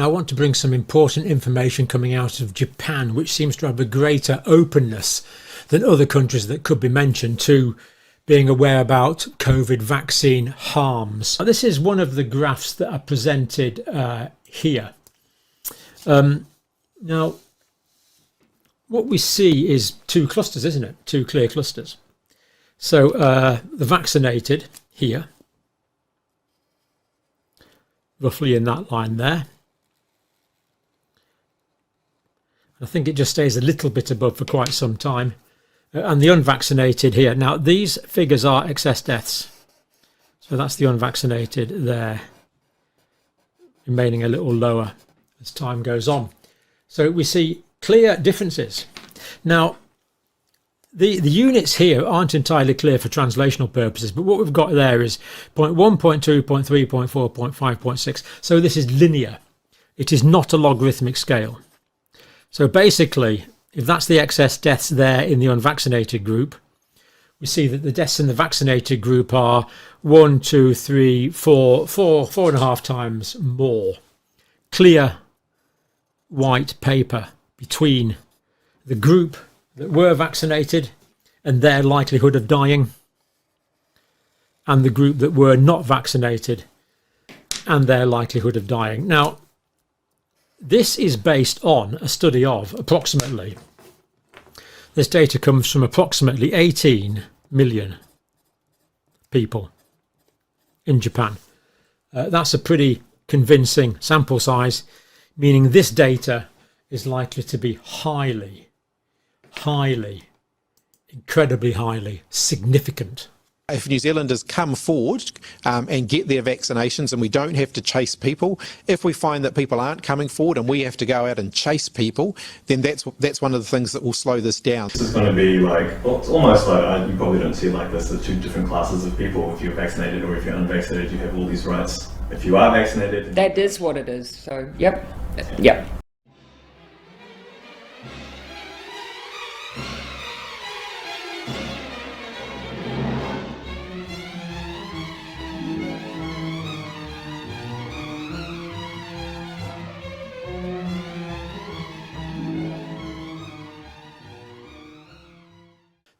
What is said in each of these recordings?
I want to bring some important information coming out of Japan, which seems to have a greater openness than other countries that could be mentioned to being aware about COVID vaccine harms. This is one of the graphs that are presented here. Now, what we see is two clusters, isn't it? Two clear clusters. So the vaccinated here, roughly in that line there. I think it just stays a little bit above for quite some time. And the unvaccinated here. Now, these figures are excess deaths. So that's the unvaccinated there, remaining a little lower as time goes on. So we see clear differences. Now, the units here aren't entirely clear for translational purposes, but what we've got there is 0.1, 0.2, 0.3, 0.4, 0.5, 0.6. So this is linear. It is not a logarithmic scale. So basically, if that's the excess deaths there in the unvaccinated group, we see that the deaths in the vaccinated group are 1, 2, 3, 4, 4.5 times more. Clear white paper between the group that were vaccinated and their likelihood of dying, and the group that were not vaccinated and their likelihood of dying. Now, this is based on a study of approximately, this data comes from approximately 18 million people in Japan. That's a pretty convincing sample size, meaning this data is likely to be highly, incredibly highly significant. If New Zealanders come forward and get their vaccinations and we don't have to chase people, if we find that people aren't coming forward and we have to go out and chase people, then that's one of the things that will slow this down. This is going to be like, well, it's almost like, you probably don't see it like this, the two different classes of people. If you're vaccinated or if you're unvaccinated, you have all these rights. If you are vaccinated... That is what it is, so yep.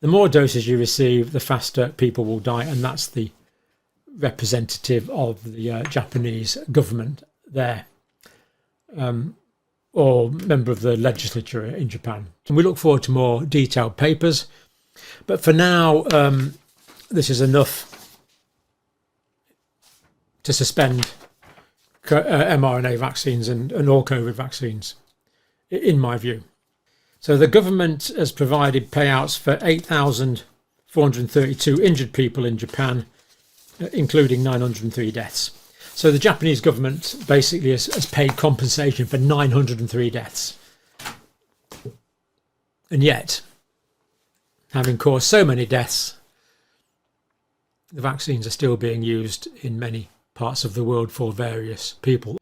The more doses you receive, the faster people will die, and that's the representative of the Japanese government there, or member of the legislature in Japan. And we look forward to more detailed papers, but for now, this is enough to suspend mRNA vaccines and all COVID vaccines, in my view. So the government has provided payouts for 8,432 injured people in Japan, including 903 deaths. So the Japanese government basically has paid compensation for 903 deaths. And yet, having caused so many deaths, the vaccines are still being used in many parts of the world for various people.